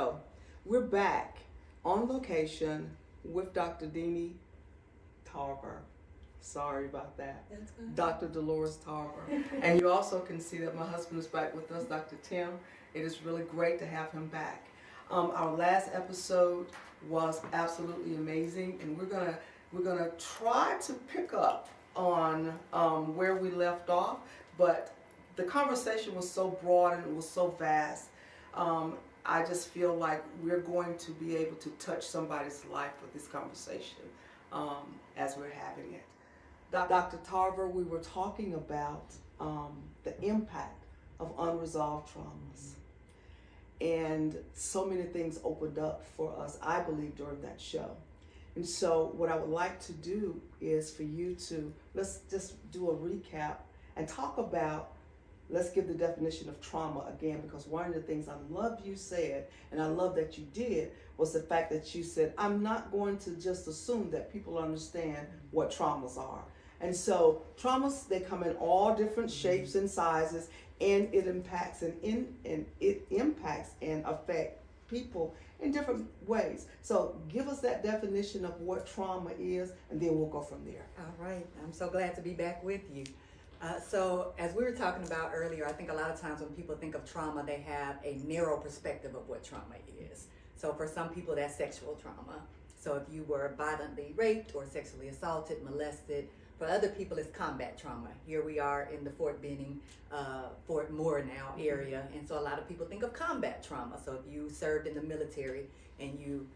So we're back on location with Dr. Deanie Tarver. Sorry about that. That's good. Dr. Dolores Tarver. And you also can see that my husband is back with us, Dr. Tim. It is really great to have him back. Our last episode was absolutely amazing, and we're gonna try to pick up on where we left off, but the conversation was so broad and it was so vast. I just feel like we're going to be able to touch somebody's life with this conversation as we're having it. Dr. Tarver, we were talking about the impact of unresolved traumas. And so many things opened up for us, I believe, during that show. And so what I would like to do is for you to, let's just do a recap and talk about, let's give the definition of trauma again, because one of the things I love you said, and I love that you did, was the fact that you said, I'm not going to just assume that people understand what traumas are. And so traumas, they come in all different shapes and sizes, and it impacts and affect people in different ways. So give us that definition of what trauma is, and then we'll go from there. All right. I'm so glad to be back with you. So as we were talking about earlier, I think a lot of times when people think of trauma, they have a narrow perspective of what trauma is. So for some people, that's sexual trauma. So if you were violently raped or sexually assaulted, molested, for other people, it's combat trauma. Here we are in the Fort Benning, Fort Moore now area, and so a lot of people think of combat trauma. So if you served in the military and you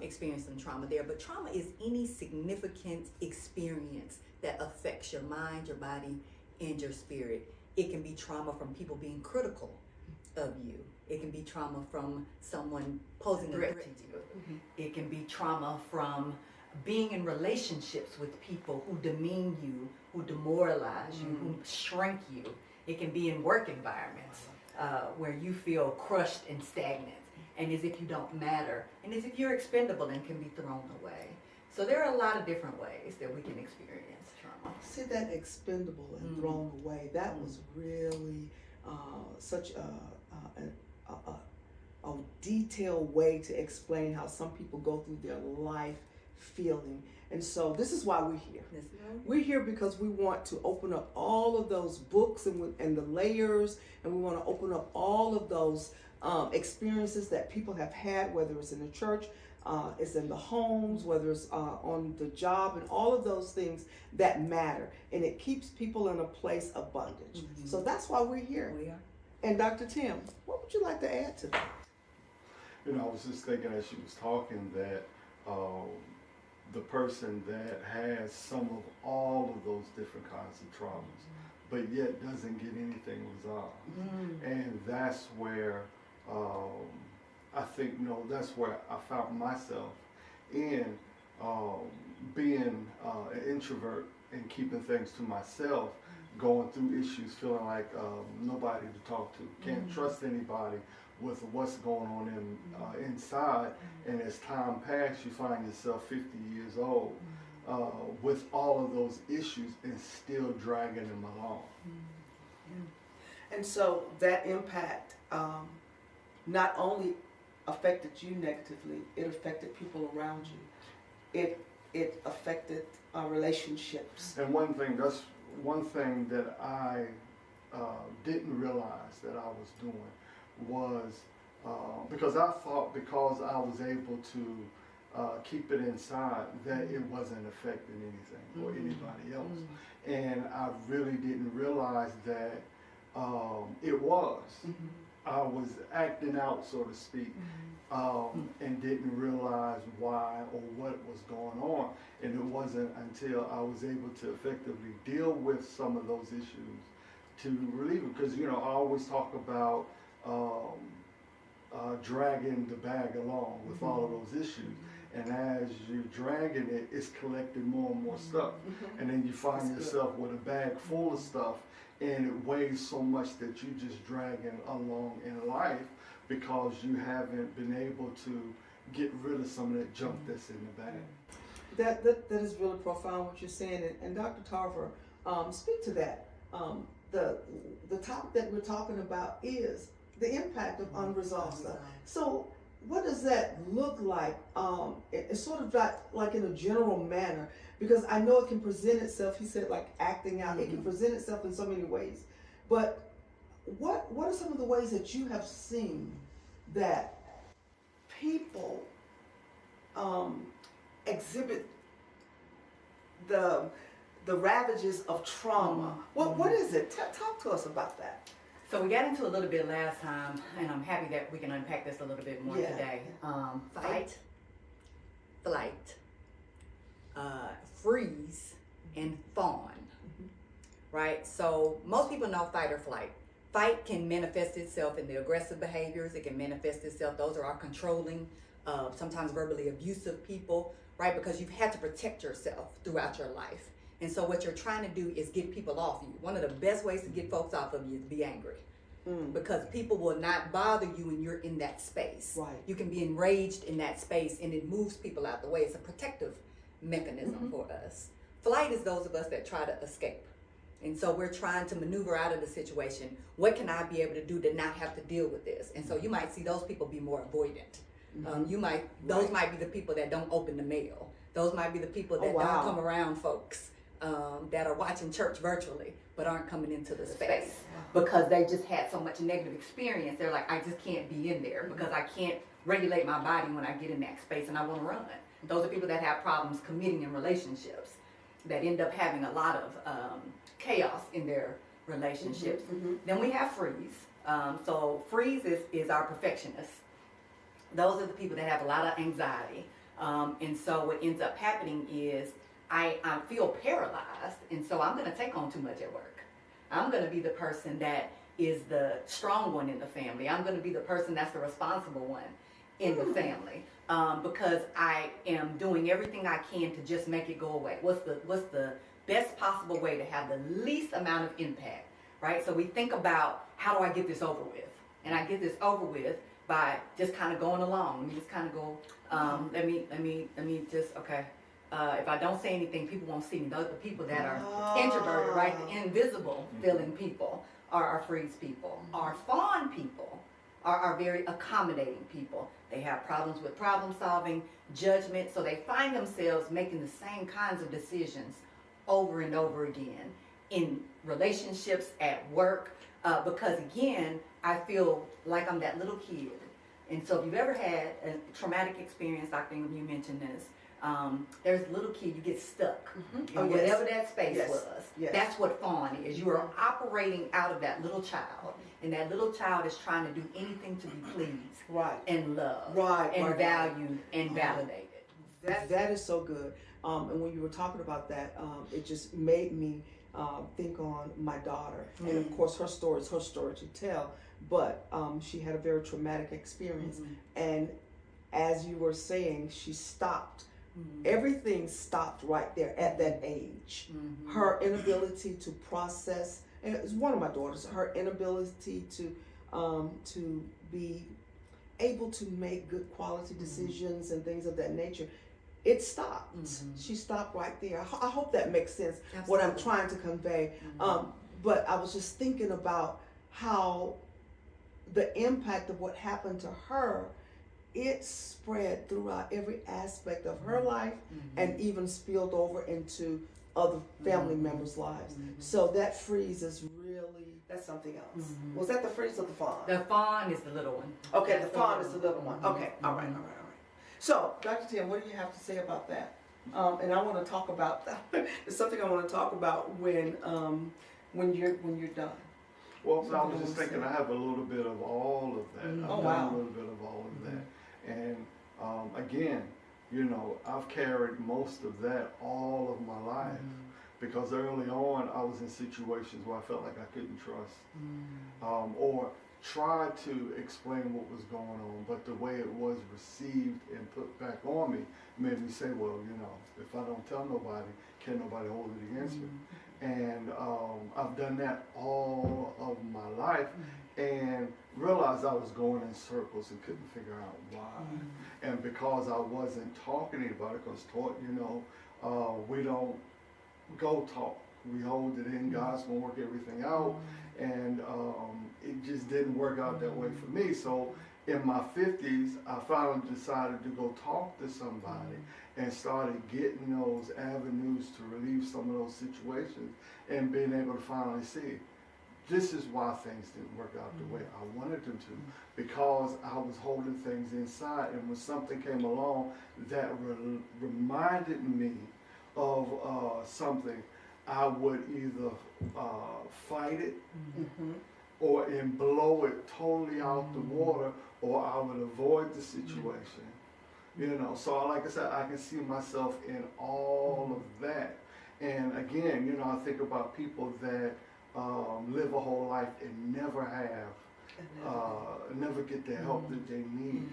experienced some trauma there, but trauma is any significant experience that affects your mind, your body, and your spirit. It can be trauma from people being critical of you. It can be trauma from someone posing a threat to you. Mm-hmm. It can be trauma from being in relationships with people who demean you, who demoralize you, who shrink you. It can be in work environments where you feel crushed and stagnant, and as if you don't matter, and as if you're expendable and can be thrown away. So there are a lot of different ways that we can experience trauma. See, that expendable and thrown away, that was really such a detailed way to explain how some people go through their life feeling. And so this is why we're here. We're here because we want to open up all of those books and the layers, and we want to open up all of those experiences that people have had, whether it's in the church, it's in the homes, whether it's on the job, and all of those things that matter. And it keeps people in a place of bondage. Mm-hmm. So that's why we're here. We are. And Dr. Tim, what would you like to add to that? You know, I was just thinking as she was talking that the person that has some of all of those different kinds of traumas, but yet doesn't get anything resolved. And that's where I think, that's where I found myself in being an introvert and keeping things to myself, going through issues, feeling like nobody to talk to, can't trust anybody with what's going on inside. And as time passed, you find yourself 50 years old with all of those issues and still dragging them along. And so that impact not only affected you negatively, it affected people around you. It affected relationships. And one thing that I didn't realize that I was doing was because I thought because I was able to keep it inside that it wasn't affecting anything or anybody else. And I really didn't realize that it was. I was acting out, so to speak, and didn't realize why or what was going on. And it wasn't until I was able to effectively deal with some of those issues to relieve it. Because, I always talk about dragging the bag along with all of those issues. And as you're dragging it, it's collecting more and more stuff. And then you find yourself with a bag full of stuff, and it weighs so much that you're just dragging along in life because you haven't been able to get rid of some of that junk that's in the bag. That is really profound what you're saying. And Dr. Tarver, speak to that. The topic that we're talking about is the impact of unresolved stuff. So what does that look like? It's sort of like in a general manner, because I know it can present itself. He said like acting out. It can present itself in so many ways. But what are some of the ways that you have seen that people exhibit the ravages of trauma? What is it? Talk to us about that. So we got into a little bit last time, and I'm happy that we can unpack this a little bit more today. Fight, flight, freeze, and fawn. Right? So most people know fight or flight. Fight can manifest itself in the aggressive behaviors. It can manifest itself. Those are our controlling, sometimes verbally abusive people, right? Because you've had to protect yourself throughout your life. And so what you're trying to do is get people off you. One of the best ways to get folks off of you is be angry. Because people will not bother you when you're in that space. Right. You can be enraged in that space, and it moves people out the way. It's a protective mechanism for us. Flight is those of us that try to escape. And so we're trying to maneuver out of the situation. What can I be able to do to not have to deal with this? And so you might see those people be more avoidant. Those might be the people that don't open the mail. Those might be the people that don't come around folks. That are watching church virtually but aren't coming into the space because they just had so much negative experience. They're like, I just can't be in there because I can't regulate my body when I get in that space and I want to run. Those are people that have problems committing in relationships, that end up having a lot of chaos in their relationships. Then we have freeze. So freeze is our perfectionists. Those are the people that have a lot of anxiety. And so what ends up happening is I feel paralyzed, and so I'm going to take on too much at work. I'm going to be the person that is the strong one in the family. I'm going to be the person that's the responsible one in the family, because I am doing everything I can to just make it go away. What's the best possible way to have the least amount of impact, right? So we think about, how do I get this over with? And I get this over with by just kind of going along. Let me just kind of go. Let me just okay. If I don't say anything, people won't see me. Those are the people that are introverted, right? The invisible feeling people are our freeze people. Our fawn people are very accommodating people. They have problems with problem solving, judgment, so they find themselves making the same kinds of decisions over and over again in relationships, at work, because again, I feel like I'm that little kid. And so if you've ever had a traumatic experience, Dr. Ingram, you mentioned this, there's a little kid, you get stuck in whatever that space was. That's what fawn is. You are operating out of that little child, and that little child is trying to do anything to be pleased, and loved, and valued, and validated. That is so good. And when you were talking about that, it just made me think on my daughter. And of course, her story is her story to tell, but she had a very traumatic experience. And as you were saying, she stopped. Everything stopped right there at that age. Her inability to process, and it's one of my daughters, her inability to be able to make good quality decisions and things of that nature, it stopped. She stopped right there. I hope that makes sense. Absolutely. What I'm trying to convey. But I was just thinking about how the impact of what happened to her, it spread throughout every aspect of her life, and even spilled over into other family members' lives. So that freeze is really, that's something else. Was that the freeze or the fawn? The fawn is the little one. Okay, the fawn is the little one. Okay, all right. So, Dr. Tim, what do you have to say about that? And I want to talk about that. It's something I want to talk about when you're done. Well, I was just thinking, I have a little bit of all of that. I've done a little bit of all of that. And again, you know, I've carried most of that all of my life, because early on I was in situations where I felt like I couldn't trust, or tried to explain what was going on, but the way it was received and put back on me made me say, well, you know, if I don't tell nobody, can nobody hold it against me? And I've done that all of my life, and realized I was going in circles and couldn't figure out why. And because I wasn't talking to anybody, because you know, we don't go talk. We hold it in. God's gonna work everything out, and it just didn't work out that way for me. So in my 50s, I finally decided to go talk to somebody and started getting those avenues to relieve some of those situations and being able to finally see this is why things didn't work out the way I wanted them to, because I was holding things inside, and when something came along that reminded me of something, I would either fight it or and blow it totally out the water, or I would avoid the situation. You know, so like I said, I can see myself in all of that. And again, you know, I think about people that live a whole life and never get the help that they need,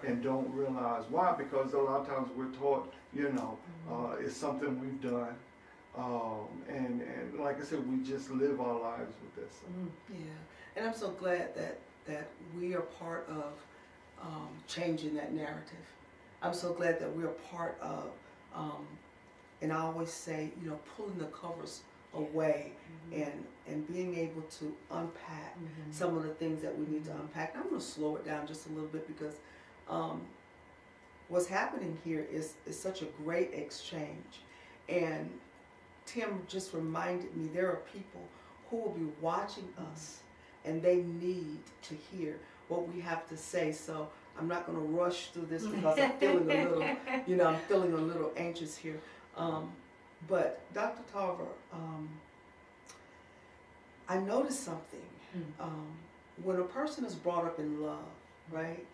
and don't realize why, because a lot of times we're taught, you know, it's something we've done, and like I said, we just live our lives with this. Yeah, and I'm so glad that we are part of changing that narrative. I'm so glad that we're part of, and I always say, you know, pulling the covers away and being able to unpack some of the things that we need to unpack. I'm going to slow it down just a little bit, because what's happening here is such a great exchange. And Tim just reminded me there are people who will be watching us, and they need to hear what we have to say. So I'm not going to rush through this, because I'm feeling a little, you know, I'm feeling a little anxious here. But Dr. Tarver, I noticed something. When a person is brought up in love, right,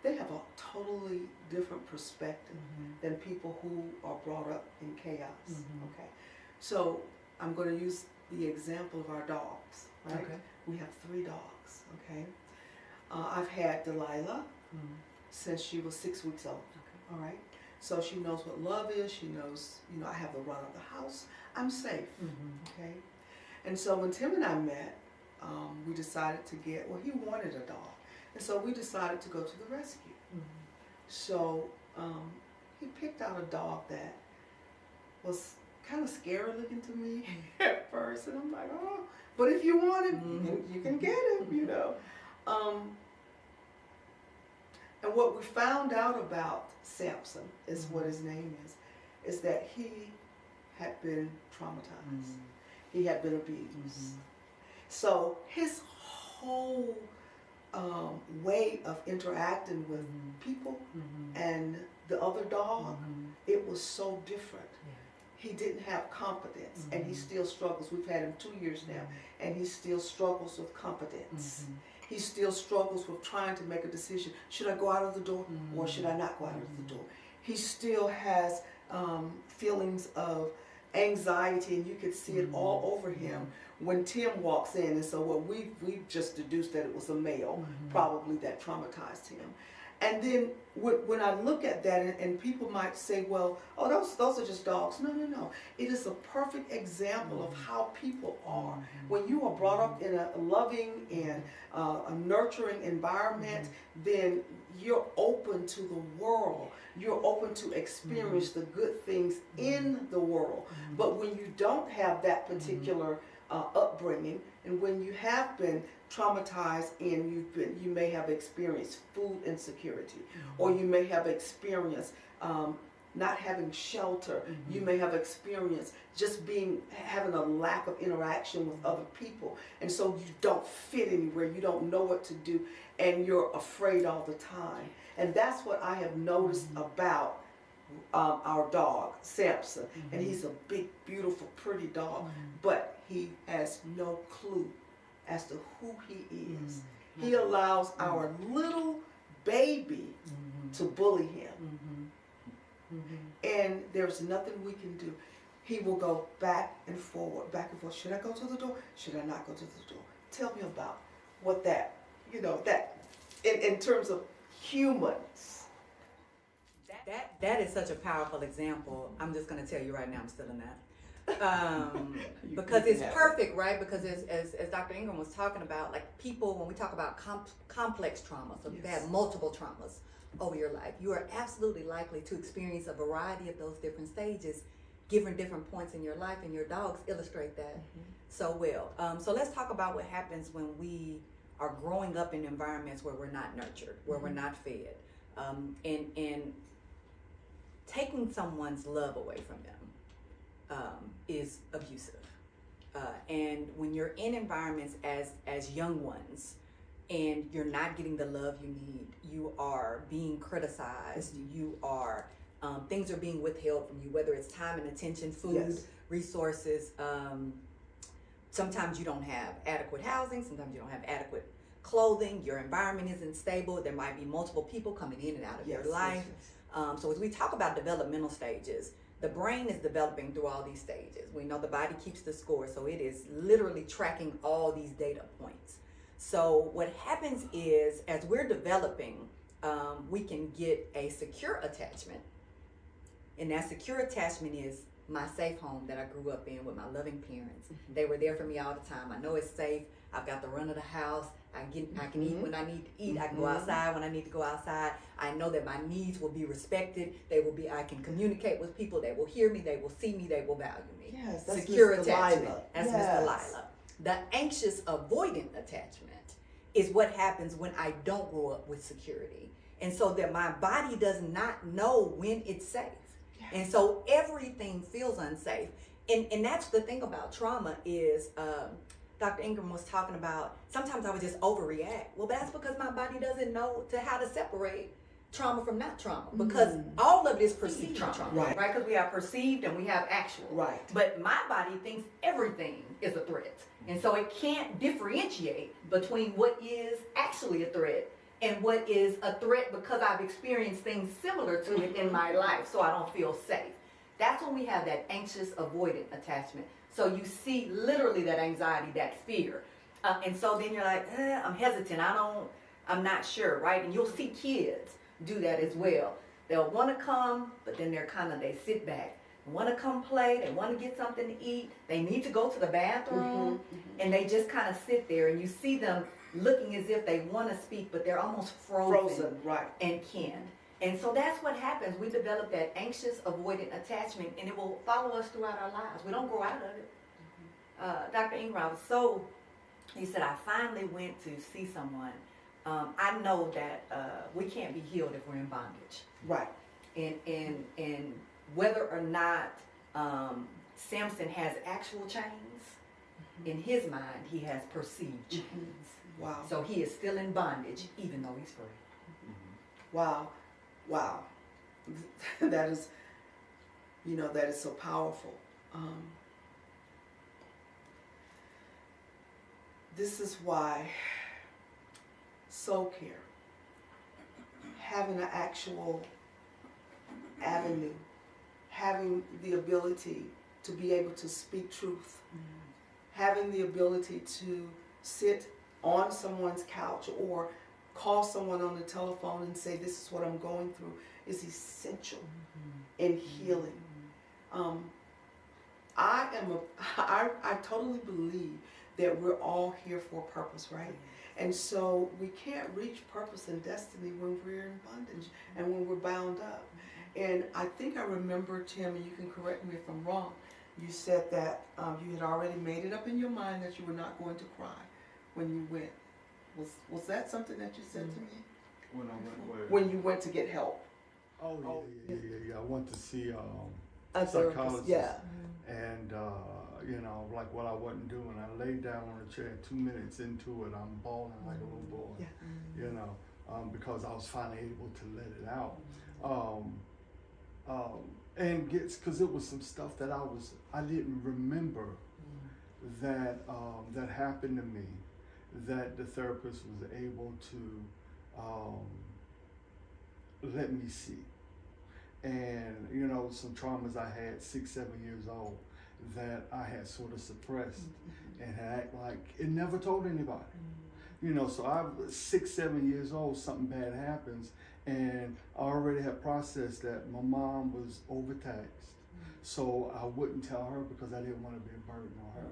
they have a totally different perspective than people who are brought up in chaos. Okay, so I'm going to use the example of our dogs, right? Okay. We have 3 dogs, okay? I've had Delilah since she was 6 weeks old, all right? So she knows what love is. She knows, you know, I have the run of the house. I'm safe, okay? And so when Tim and I met, we decided to get, well, he wanted a dog. And so we decided to go to the rescue. So he picked out a dog that was kind of scary looking to me at first. And I'm like, oh, but if you want him, you can get him, you know. And what we found out about Samson, is what his name is that he had been traumatized. He had been abused. So his whole way of interacting with people and the other dog, it was so different. He didn't have confidence, and he still struggles. We've had him 2 years now, and he still struggles with confidence. He still struggles with trying to make a decision. Should I go out of the door, or should I not go out of the door? He still has feelings of anxiety, and you could see it all over him when Tim walks in. And so what we've just deduced that it was a male, probably, that traumatized him. And then when I look at that, and people might say, well, oh, those are just dogs. No, no, no. It is a perfect example of how people are. When you are brought up in a loving and a nurturing environment, then you're open to the world. You're open to experience the good things in the world. But when you don't have that particular upbringing, and when you have been traumatized and you may have experienced food insecurity, or you may have experienced not having shelter, you may have experienced just having a lack of interaction with other people, and so you don't fit anywhere, you don't know what to do, and you're afraid all the time. And that's what I have noticed about our dog, Samson. And he's a big, beautiful, pretty dog, but he has no clue as to who he is. He allows our little baby to bully him. And there's nothing we can do. He will go back and forward. Should I go to the door? Should I not go to the door? Tell me about what that, that in terms of humans. That is such a powerful example. I'm just going to tell you right now, I'm still in that. Because it's perfect, right? Because as Dr. Ingram was talking about, like people, when we talk about complex trauma, so you've had multiple traumas over your life, you are absolutely likely to experience a variety of those different stages, given different points in your life, and your dogs illustrate that so well. So let's talk about what happens when we are growing up in environments where we're not nurtured, where we're not fed, and taking someone's love away from them is abusive. And when you're in environments as young ones and you're not getting the love you need, you are being criticized, you are, things are being withheld from you, whether it's time and attention, food, resources. Sometimes you don't have adequate housing, sometimes you don't have adequate clothing, your environment isn't stable, there might be multiple people coming in and out of your life. So as we talk about developmental stages, the brain is developing through all these stages. We know the body keeps the score, so it is literally tracking all these data points. So what happens is, as we're developing, we can get a secure attachment. And that secure attachment is my safe home that I grew up in with my loving parents. They were there for me all the time. I know it's safe. I've got the run of the house. I can eat when I need to eat. I can go outside when I need to go outside. I know that my needs will be respected. I can communicate with people. They will hear me. They will see me. They will value me. Yes, that's secure Ms. attachment. Delilah. That's Miss Delilah. The anxious avoidant attachment is what happens when I don't grow up with security. And so that my body does not know when it's safe. And so everything feels unsafe. And that's the thing about trauma is, Dr. Ingram was talking about, sometimes I would just overreact. Well, that's because my body doesn't know how to separate trauma from not trauma, because all of it is perceived trauma, right? Because we have perceived and we have actual. Right. But my body thinks everything is a threat. And so it can't differentiate between what is actually a threat and what is a threat because I've experienced things similar to it in my life, so I don't feel safe. That's when we have that anxious avoidant attachment. So you see literally that anxiety, that fear. And so then you're like, I'm hesitant, I'm not sure, right? And you'll see kids do that as well. They'll want to come, but then they sit back. They want to come play, they want to get something to eat, they need to go to the bathroom, and they just kind of sit there, and you see them looking as if they want to speak, but they're almost frozen right, and can't. And so that's what happens. We develop that anxious avoidant attachment, and it will follow us throughout our lives. We don't grow out of it. Dr. Ingram was he said, I finally went to see someone. I know that we can't be healed if we're in bondage. Right. And whether or not Samson has actual chains, in his mind, he has perceived chains. Wow. So he is still in bondage, even though he's free. Wow. That is, that is so powerful. This is why soul care, having an actual avenue, having the ability to be able to speak truth, having the ability to sit on someone's couch or call someone on the telephone and say, this is what I'm going through, is essential in healing. I totally believe that we're all here for a purpose, right? And so we can't reach purpose and destiny when we're in bondage and when we're bound up. And I think I remember, Tim, and you can correct me if I'm wrong, you said that you had already made it up in your mind that you were not going to cry when you went. Was that something that you said to me? When I went where? When you went to get help. Oh, yeah. I went to see A psychologist. therapist, yeah. And, like what I wasn't doing, I laid down on a chair. 2 minutes into it, I'm bawling like a little boy. Yeah. Because I was finally able to let it out. And because it was some stuff that I didn't remember that happened to me, that the therapist was able to let me see. And, some traumas I had 6, 7 years old that I had sort of suppressed and had act like it never told anybody. So I was 6, 7 years old, something bad happens, and I already had processed that my mom was overtaxed. So I wouldn't tell her because I didn't want to be a burden on her.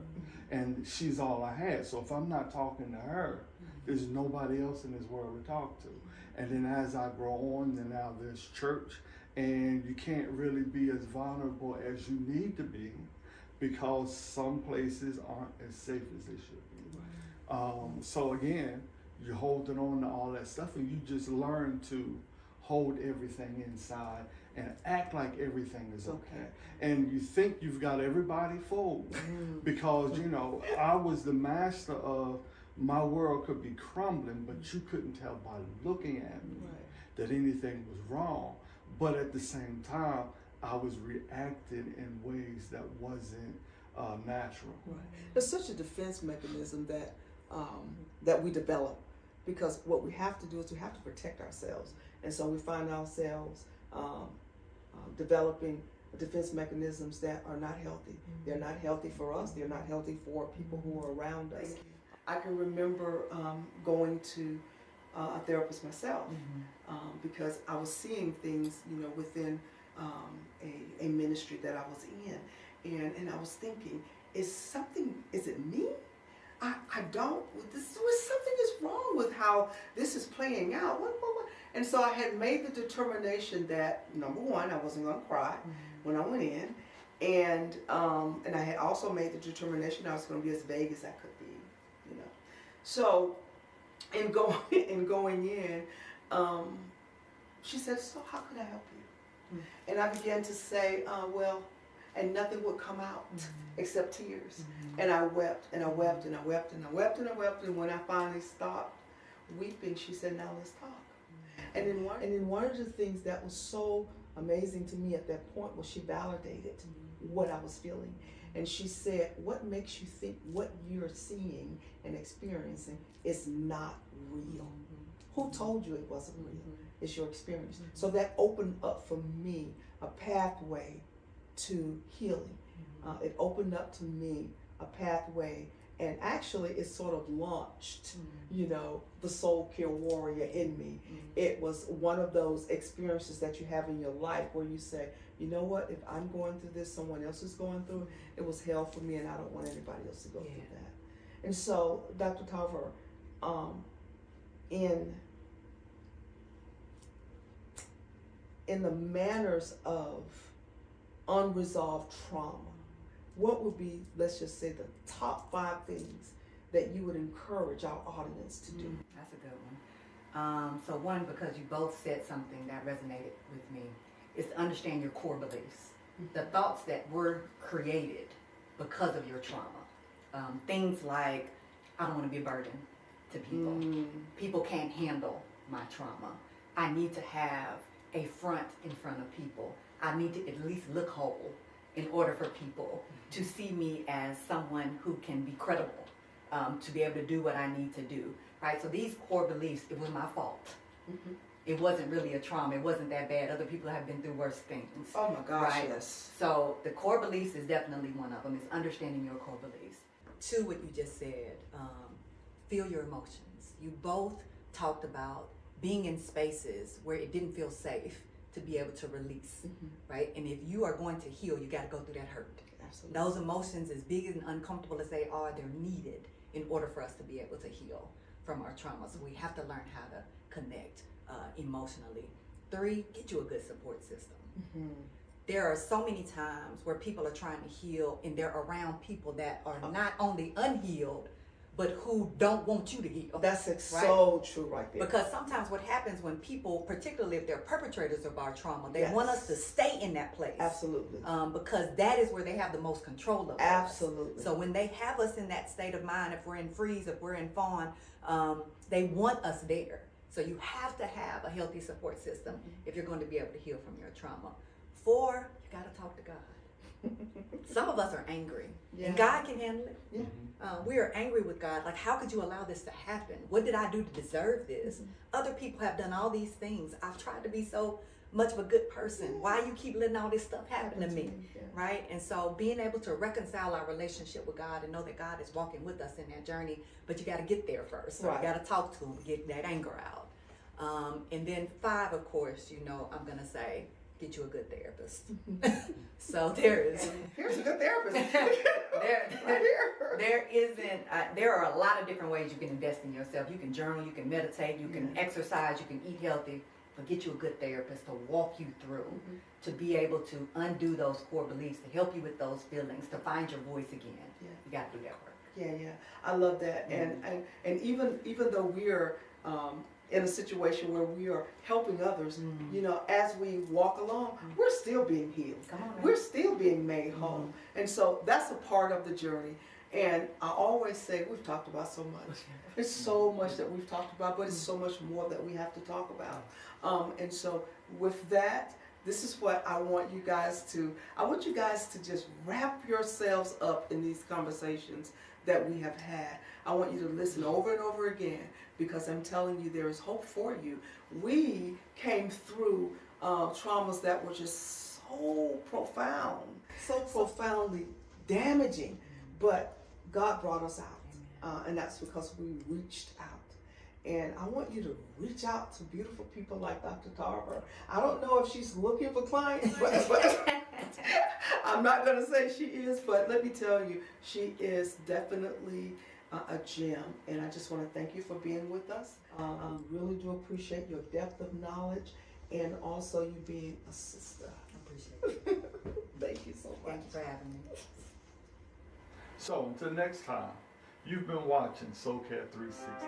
And she's all I had. So if I'm not talking to her, there's nobody else in this world to talk to. And then as I grow on, then now there's church, and you can't really be as vulnerable as you need to be because some places aren't as safe as they should be. So again, you're holding on to all that stuff, and you just learn to hold everything inside and act like everything is okay. And you think you've got everybody fooled because, you know, I was the master of my world could be crumbling, but you couldn't tell by looking at me that anything was wrong. But at the same time, I was reacting in ways that wasn't natural. Right. It's such a defense mechanism that that we develop, because what we have to do is we have to protect ourselves, and so we find ourselves developing defense mechanisms that are not healthy. They're not healthy for us. They're not healthy for people who are around us. I can remember going to a therapist myself because I was seeing things, you know, within a ministry that I was in, and I was thinking, is it me? I don't, something is wrong with how this is playing out. What? And so I had made the determination that, number one, I wasn't going to cry when I went in, and I had also made the determination I was going to be as vague as I could be, you know. So, in going in, she said, "So how could I help you?" And I began to say, "Well," and nothing would come out except tears. And I wept, and I wept, and I wept, and I wept, and I wept, and when I finally stopped weeping, she said, "Now let's talk." And then one of the things that was so amazing to me at that point was she validated what I was feeling. And she said, "What makes you think what you're seeing and experiencing is not real? Who told you it wasn't real? It's your experience." So that opened up for me a pathway to healing. It opened up to me a pathway, and actually it sort of launched, you know, the soul care warrior in me. It was one of those experiences that you have in your life where you say, you know what, if I'm going through this, someone else is going through it. It was hell for me, and I don't want anybody else to go through that. And so, Dr. Tarver, in the manners of unresolved trauma, what would be, let's just say, the top 5 things that you would encourage our audience to do? That's a good one. So one, because you both said something that resonated with me, is to understand your core beliefs. The thoughts that were created because of your trauma. Things like, I don't want to be a burden to people. People can't handle my trauma. I need to have a front in front of people. I need to at least look whole in order for people to see me as someone who can be credible, to be able to do what I need to do, right? So these core beliefs, it was my fault. It wasn't really a trauma. It wasn't that bad. Other people have been through worse things. Oh my gosh, right? yes. So the core beliefs is definitely one of them, is understanding your core beliefs. 2, what you just said, feel your emotions. You both talked about being in spaces where it didn't feel safe to be able to release, right? And if you are going to heal, you got to go through that hurt. Absolutely. Those emotions, as big and uncomfortable as they are, they're needed in order for us to be able to heal from our trauma. So we have to learn how to connect emotionally. 3, get you a good support system. There are so many times where people are trying to heal and they're around people that are not only unhealed, but who don't want you to heal. That's so true right there. Because sometimes what happens when people, particularly if they're perpetrators of our trauma, they want us to stay in that place. Absolutely. Because that is where they have the most control of us. Absolutely. So when they have us in that state of mind, if we're in freeze, if we're in fawn, they want us there. So you have to have a healthy support system if you're going to be able to heal from your trauma. 4, you got to talk to God. Some of us are angry, and God can handle it. We are angry with God. Like, how could you allow this to happen? What did I do to deserve this? Other people have done all these things. I've tried to be so much of a good person. Why you keep letting all this stuff happen to me? Right? And so being able to reconcile our relationship with God and know that God is walking with us in that journey, but you got to get there first. So you got to talk to him, get that anger out. And then 5, of course, you know, I'm going to say, get you a good therapist. So here's a good therapist. There are a lot of different ways you can invest in yourself. You can journal, you can meditate, you can exercise, you can eat healthy, but get you a good therapist to walk you through, to be able to undo those core beliefs, to help you with those feelings, to find your voice again. You got to do that work. Yeah. I love that. And even though we're in a situation where we are helping others, you know, as we walk along, we're still being healed. Come on now. We're still being made whole. And so that's a part of the journey. And I always say, we've talked about so much. There's so much that we've talked about, but it's so much more that we have to talk about. And so with that, this is what I want you guys to just wrap yourselves up in these conversations that we have had. I want you to listen over and over again, because I'm telling you, there is hope for you. We came through traumas that were just so profound, so profoundly damaging, but God brought us out, and that's because we reached out. And I want you to reach out to beautiful people like Dr. Tarver. I don't know if she's looking for clients, but I'm not going to say she is, but let me tell you, she is definitely a gem. And I just want to thank you for being with us. I really do appreciate your depth of knowledge and also you being a sister. I appreciate it. Thank you so much. Thank you for having me. So until next time, you've been watching SoCat 360.